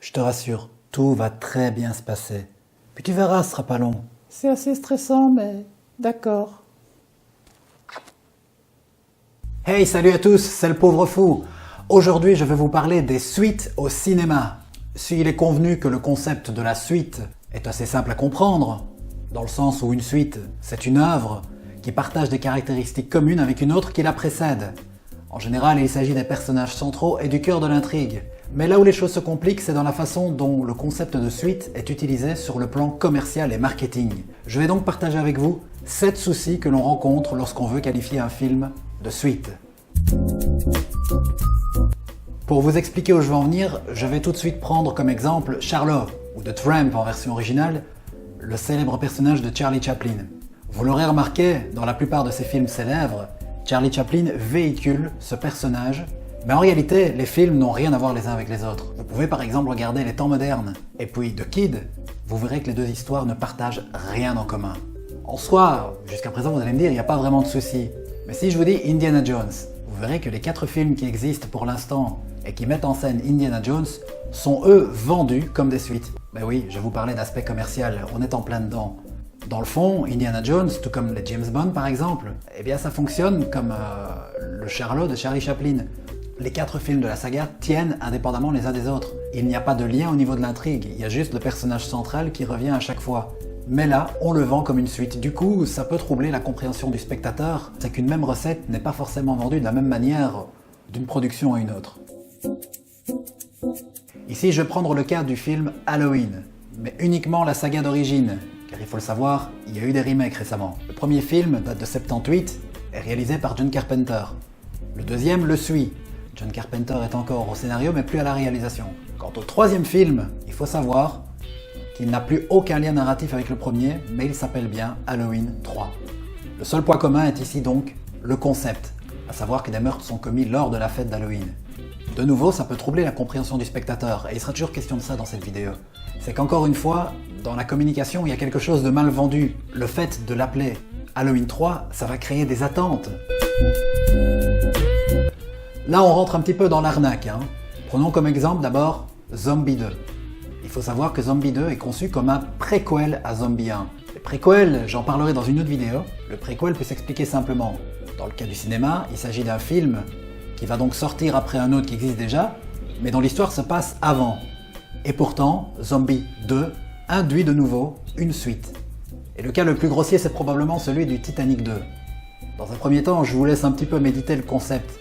Je te rassure, tout va très bien se passer. Puis tu verras, ce sera pas long. C'est assez stressant, mais d'accord. Hey, salut à tous, c'est le pauvre fou. Aujourd'hui, je vais vous parler des suites au cinéma. S'il est convenu que le concept de la suite est assez simple à comprendre, dans le sens où une suite, c'est une œuvre qui partage des caractéristiques communes avec une autre qui la précède. En général, il s'agit des personnages centraux et du cœur de l'intrigue. Mais là où les choses se compliquent, c'est dans la façon dont le concept de suite est utilisé sur le plan commercial et marketing. Je vais donc partager avec vous 7 soucis que l'on rencontre lorsqu'on veut qualifier un film de suite. Pour vous expliquer où je veux en venir, je vais tout de suite prendre comme exemple Charlot, ou The Tramp en version originale, le célèbre personnage de Charlie Chaplin. Vous l'aurez remarqué, dans la plupart de ses films célèbres, Charlie Chaplin véhicule ce personnage, mais en réalité, les films n'ont rien à voir les uns avec les autres. Vous pouvez par exemple regarder Les Temps modernes, et puis The Kid, vous verrez que les deux histoires ne partagent rien en commun. En soi, jusqu'à présent vous allez me dire, il n'y a pas vraiment de souci. Mais si je vous dis Indiana Jones, vous verrez que les 4 films qui existent pour l'instant et qui mettent en scène Indiana Jones sont eux vendus comme des suites. Ben oui, je vous parlais d'aspect commercial, on est en plein dedans. Dans le fond, Indiana Jones, tout comme les James Bond par exemple, eh bien ça fonctionne comme le Charlot de Charlie Chaplin. Les 4 films de la saga tiennent indépendamment les uns des autres. Il n'y a pas de lien au niveau de l'intrigue, il y a juste le personnage central qui revient à chaque fois. Mais là, on le vend comme une suite. Du coup, ça peut troubler la compréhension du spectateur. C'est qu'une même recette n'est pas forcément vendue de la même manière d'une production à une autre. Ici, je vais prendre le cas du film Halloween, mais uniquement la saga d'origine, car il faut le savoir, il y a eu des remakes récemment. Le premier film date de 78, est réalisé par John Carpenter. Le deuxième le suit. John Carpenter est encore au scénario, mais plus à la réalisation. Quant au troisième film, il faut savoir qu'il n'a plus aucun lien narratif avec le premier, mais il s'appelle bien Halloween 3. Le seul point commun est ici donc le concept, à savoir que des meurtres sont commis lors de la fête d'Halloween. De nouveau, ça peut troubler la compréhension du spectateur, et il sera toujours question de ça dans cette vidéo. C'est qu'encore une fois, dans la communication, il y a quelque chose de mal vendu. Le fait de l'appeler Halloween 3, ça va créer des attentes. Là, on rentre un petit peu dans l'arnaque. Prenons comme exemple d'abord Zombie 2. Il faut savoir que Zombie 2 est conçu comme un préquel à Zombie 1. Les préquels, j'en parlerai dans une autre vidéo. Le préquel peut s'expliquer simplement. Dans le cas du cinéma, il s'agit d'un film qui va donc sortir après un autre qui existe déjà, mais dont l'histoire se passe avant. Et pourtant, Zombie 2 induit de nouveau une suite. Et le cas le plus grossier, c'est probablement celui du Titanic 2. Dans un premier temps, je vous laisse un petit peu méditer le concept.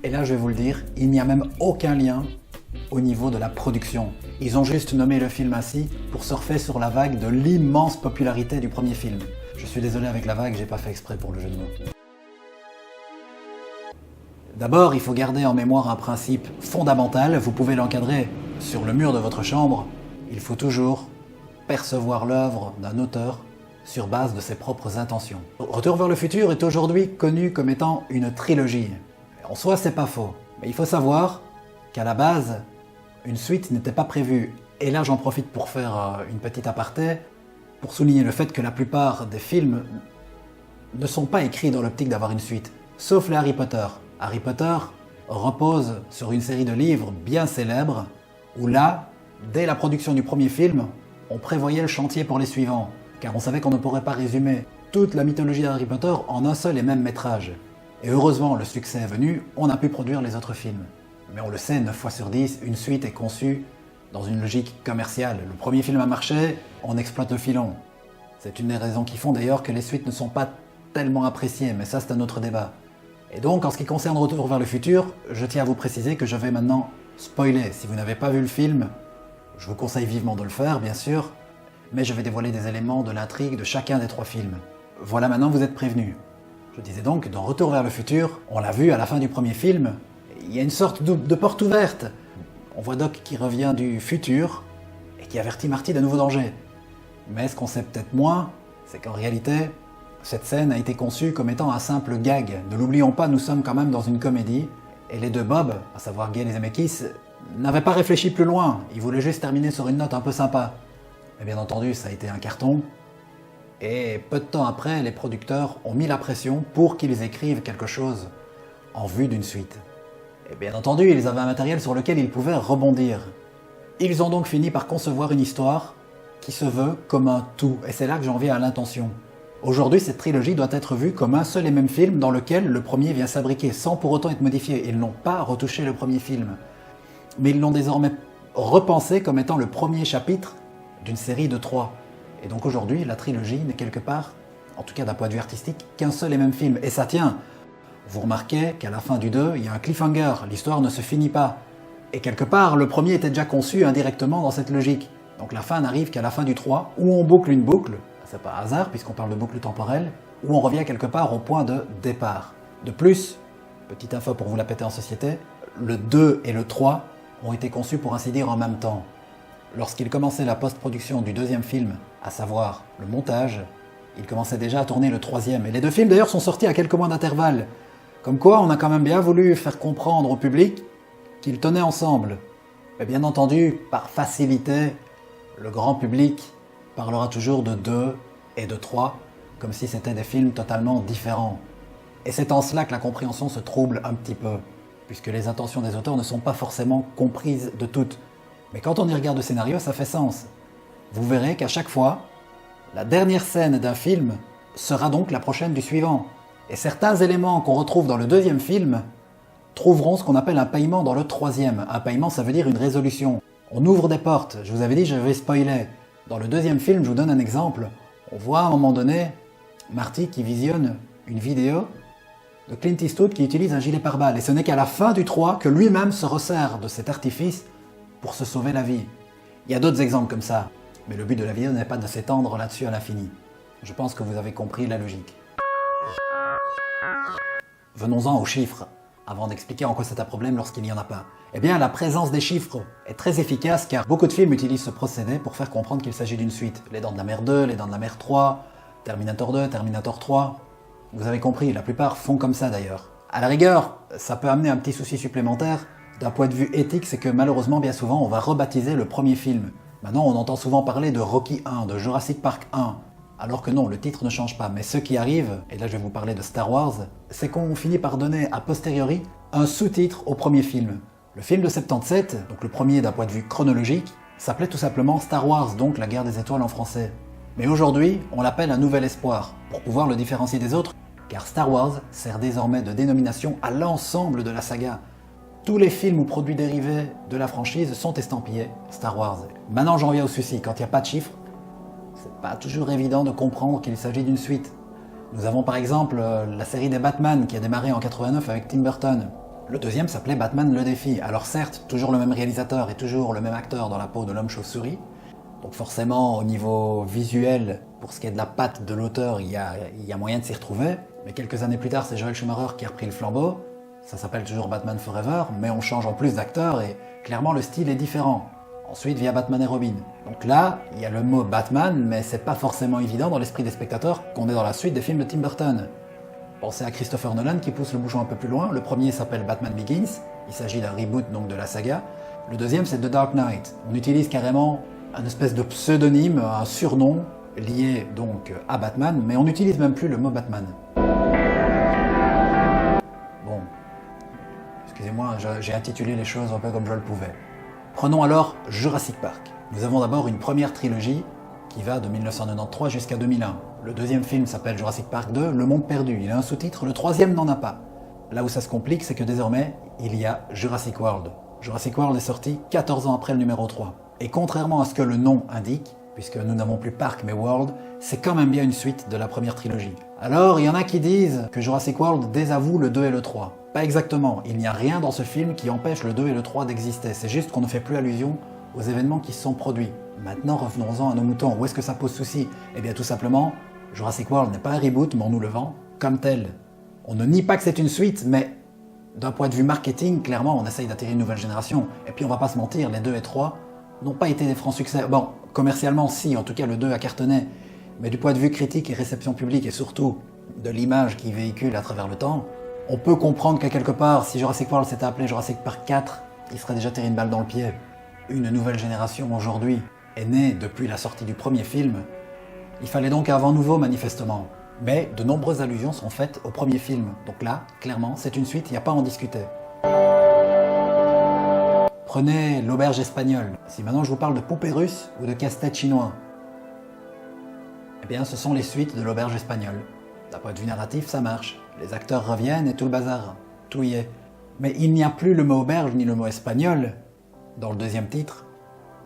Et là, je vais vous le dire, il n'y a même aucun lien au niveau de la production. Ils ont juste nommé le film ainsi pour surfer sur la vague de l'immense popularité du premier film. Je suis désolé avec la vague, j'ai pas fait exprès pour le jeu de mots. D'abord, il faut garder en mémoire un principe fondamental, vous pouvez l'encadrer sur le mur de votre chambre. Il faut toujours percevoir l'œuvre d'un auteur sur base de ses propres intentions. Retour vers le futur est aujourd'hui connu comme étant une trilogie. En soi, c'est pas faux, mais il faut savoir qu'à la base, une suite n'était pas prévue. Et là, j'en profite pour faire une petite aparté, pour souligner le fait que la plupart des films ne sont pas écrits dans l'optique d'avoir une suite, sauf les Harry Potter. Harry Potter repose sur une série de livres bien célèbres, où là, dès la production du premier film, on prévoyait le chantier pour les suivants, car on savait qu'on ne pourrait pas résumer toute la mythologie d'Harry Potter en un seul et même métrage. Et heureusement, le succès est venu, on a pu produire les autres films. Mais on le sait, 9 fois sur 10, une suite est conçue dans une logique commerciale. Le premier film a marché, on exploite le filon. C'est une des raisons qui font d'ailleurs que les suites ne sont pas tellement appréciées, mais ça c'est un autre débat. Et donc, en ce qui concerne Retour vers le futur, je tiens à vous préciser que je vais maintenant spoiler. Si vous n'avez pas vu le film, je vous conseille vivement de le faire, bien sûr, mais je vais dévoiler des éléments de l'intrigue de chacun des 3 films. Voilà, maintenant vous êtes prévenus. Je disais donc, dans Retour vers le futur, on l'a vu à la fin du premier film, il y a une sorte de porte ouverte. On voit Doc qui revient du futur et qui avertit Marty d'un nouveau danger. Mais ce qu'on sait peut-être moins, c'est qu'en réalité, cette scène a été conçue comme étant un simple gag. Ne l'oublions pas, nous sommes quand même dans une comédie, et les deux Bob, à savoir Gale et Zemeckis, n'avaient pas réfléchi plus loin, ils voulaient juste terminer sur une note un peu sympa. Mais bien entendu, ça a été un carton, et peu de temps après, les producteurs ont mis la pression pour qu'ils écrivent quelque chose en vue d'une suite. Et bien entendu, ils avaient un matériel sur lequel ils pouvaient rebondir. Ils ont donc fini par concevoir une histoire qui se veut comme un tout, et c'est là que j'en viens à l'intention. Aujourd'hui, cette trilogie doit être vue comme un seul et même film dans lequel le premier vient s'abriquer sans pour autant être modifié. Ils n'ont pas retouché le premier film, mais ils l'ont désormais repensé comme étant le premier chapitre d'une série de 3. Et donc aujourd'hui, la trilogie n'est quelque part, en tout cas d'un point de vue artistique, qu'un seul et même film. Et ça tient. Vous remarquez qu'à la fin du 2, il y a un cliffhanger, l'histoire ne se finit pas. Et quelque part, le premier était déjà conçu indirectement dans cette logique. Donc la fin n'arrive qu'à la fin du 3, où on boucle une boucle, c'est pas hasard puisqu'on parle de boucle temporelle, où on revient quelque part au point de départ. De plus, petite info pour vous la péter en société, le 2 et le 3 ont été conçus pour ainsi dire en même temps. Lorsqu'il commençait la post-production du deuxième film, à savoir le montage, il commençait déjà à tourner le troisième. Et les deux films d'ailleurs sont sortis à quelques mois d'intervalle. Comme quoi, on a quand même bien voulu faire comprendre au public qu'ils tenaient ensemble. Mais bien entendu, par facilité, le grand public parlera toujours de 2 et de 3, comme si c'était des films totalement différents. Et c'est en cela que la compréhension se trouble un petit peu, puisque les intentions des auteurs ne sont pas forcément comprises de toutes. Mais quand on y regarde le scénario, ça fait sens. Vous verrez qu'à chaque fois, la dernière scène d'un film sera donc la prochaine du suivant. Et certains éléments qu'on retrouve dans le deuxième film trouveront ce qu'on appelle un paillement dans le troisième. Un paillement, ça veut dire une résolution. On ouvre des portes, je vous avais dit, je vais spoiler. Dans le deuxième film, je vous donne un exemple. On voit à un moment donné Marty qui visionne une vidéo de Clint Eastwood qui utilise un gilet pare-balles. Et ce n'est qu'à la fin du 3 que lui-même se resserre de cet artifice pour se sauver la vie. Il y a d'autres exemples comme ça, mais le but de la vidéo n'est pas de s'étendre là-dessus à l'infini. Je pense que vous avez compris la logique. Venons-en aux chiffres, avant d'expliquer en quoi c'est un problème lorsqu'il n'y en a pas. Eh bien, la présence des chiffres est très efficace car beaucoup de films utilisent ce procédé pour faire comprendre qu'il s'agit d'une suite. Les Dents de la Mer 2, Les Dents de la Mer 3, Terminator 2, Terminator 3. Vous avez compris, la plupart font comme ça d'ailleurs. À la rigueur, ça peut amener un petit souci supplémentaire. D'un point de vue éthique, c'est que malheureusement, bien souvent, on va rebaptiser le premier film. Maintenant, on entend souvent parler de Rocky 1, de Jurassic Park 1. Alors que non, le titre ne change pas. Mais ce qui arrive, et là je vais vous parler de Star Wars, c'est qu'on finit par donner a posteriori un sous-titre au premier film. Le film de 77, donc le premier d'un point de vue chronologique, s'appelait tout simplement Star Wars, donc la guerre des étoiles en français. Mais aujourd'hui, on l'appelle Un Nouvel Espoir, pour pouvoir le différencier des autres, car Star Wars sert désormais de dénomination à l'ensemble de la saga. Tous les films ou produits dérivés de la franchise sont estampillés Star Wars. Maintenant j'en viens au souci, quand il n'y a pas de chiffres, c'est pas toujours évident de comprendre qu'il s'agit d'une suite. Nous avons par exemple la série des Batman qui a démarré en 89 avec Tim Burton. Le deuxième s'appelait Batman le défi. Alors certes, toujours le même réalisateur et toujours le même acteur dans la peau de l'homme chauve-souris. Donc forcément, au niveau visuel, pour ce qui est de la patte de l'auteur, il y a moyen de s'y retrouver. Mais quelques années plus tard, c'est Joel Schumacher qui a repris le flambeau. Ça s'appelle toujours Batman Forever, mais on change en plus d'acteur et clairement le style est différent. Ensuite, via Batman et Robin. Donc là, il y a le mot Batman, mais c'est pas forcément évident dans l'esprit des spectateurs qu'on est dans la suite des films de Tim Burton. Pensez à Christopher Nolan qui pousse le bouchon un peu plus loin. Le premier s'appelle Batman Begins, il s'agit d'un reboot donc de la saga. Le deuxième c'est The Dark Knight. On utilise carrément un espèce de pseudonyme, un surnom lié donc à Batman, mais on n'utilise même plus le mot Batman. Bon, excusez-moi, j'ai intitulé les choses un peu comme je le pouvais. Prenons alors Jurassic Park. Nous avons d'abord une première trilogie qui va de 1993 jusqu'à 2001. Le deuxième film s'appelle Jurassic Park 2, Le Monde Perdu. Il a un sous-titre, le troisième n'en a pas. Là où ça se complique, c'est que désormais, il y a Jurassic World. Jurassic World est sorti 14 ans après le numéro 3. Et contrairement à ce que le nom indique, puisque nous n'avons plus Park mais World, c'est quand même bien une suite de la première trilogie. Alors, il y en a qui disent que Jurassic World désavoue le 2 et le 3. Pas exactement, il n'y a rien dans ce film qui empêche le 2 et le 3 d'exister, c'est juste qu'on ne fait plus allusion aux événements qui se sont produits. Maintenant, revenons-en à nos moutons. Où est-ce que ça pose souci? Eh bien, tout simplement, Jurassic World n'est pas un reboot, mais on nous le vend comme tel. On ne nie pas que c'est une suite, mais d'un point de vue marketing, clairement, on essaye d'attirer une nouvelle génération. Et puis, on va pas se mentir, les 2 et 3 n'ont pas été des francs succès. Bon, commercialement, si, en tout cas, le 2 a cartonné. Mais du point de vue critique et réception publique, et surtout de l'image qu'il véhicule à travers le temps, on peut comprendre qu'à quelque part, si Jurassic World s'était appelé Jurassic Park 4, il serait déjà tiré une balle dans le pied. Une nouvelle génération, aujourd'hui, est née depuis la sortie du premier film. Il fallait donc un vent nouveau, manifestement. Mais de nombreuses allusions sont faites au premier film. Donc là, clairement, c'est une suite, il n'y a pas à en discuter. Prenez l'auberge espagnole. Si maintenant je vous parle de poupée russe ou de casse-tête chinois, eh bien ce sont les suites de l'auberge espagnole. D'un point de vue narratif, ça marche. Les acteurs reviennent et tout le bazar. Tout y est. Mais il n'y a plus le mot auberge ni le mot espagnol dans le deuxième titre.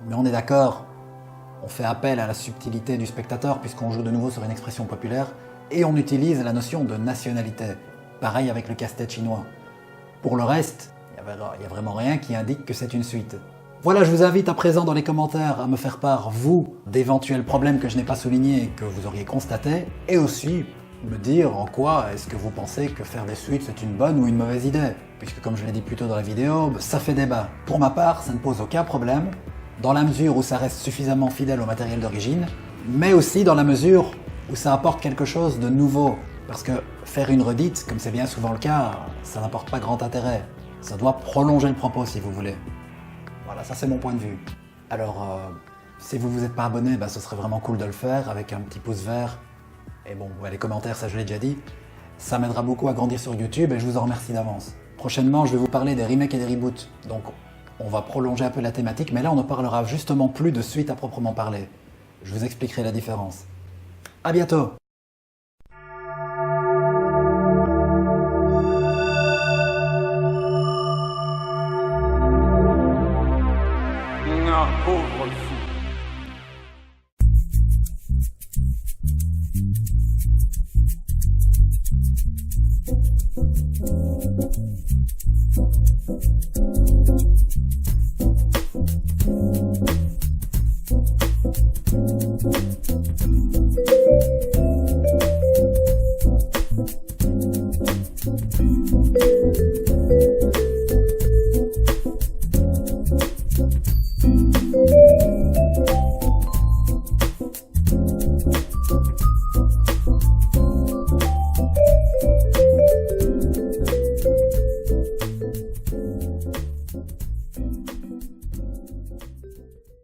Mais on est d'accord, on fait appel à la subtilité du spectateur puisqu'on joue de nouveau sur une expression populaire et on utilise la notion de nationalité. Pareil avec le casse-tête chinois. Pour le reste, il n'y a vraiment rien qui indique que c'est une suite. Voilà, je vous invite à présent dans les commentaires à me faire part, vous, d'éventuels problèmes que je n'ai pas soulignés et que vous auriez constatés, et aussi me dire en quoi est-ce que vous pensez que faire des suites c'est une bonne ou une mauvaise idée. Puisque comme je l'ai dit plus tôt dans la vidéo, ça fait débat. Pour ma part, ça ne pose aucun problème, dans la mesure où ça reste suffisamment fidèle au matériel d'origine, mais aussi dans la mesure où ça apporte quelque chose de nouveau. Parce que faire une redite, comme c'est bien souvent le cas, ça n'apporte pas grand intérêt. Ça doit prolonger le propos si vous voulez. Voilà, ça c'est mon point de vue. Alors, si vous vous êtes pas abonné, ce serait vraiment cool de le faire avec un petit pouce vert. Et bon, les commentaires, ça je l'ai déjà dit. Ça m'aidera beaucoup à grandir sur YouTube et je vous en remercie d'avance. Prochainement, je vais vous parler des remakes et des reboots. Donc, on va prolonger un peu la thématique, mais là on ne parlera justement plus de suite à proprement parler. Je vous expliquerai la différence. À bientôt!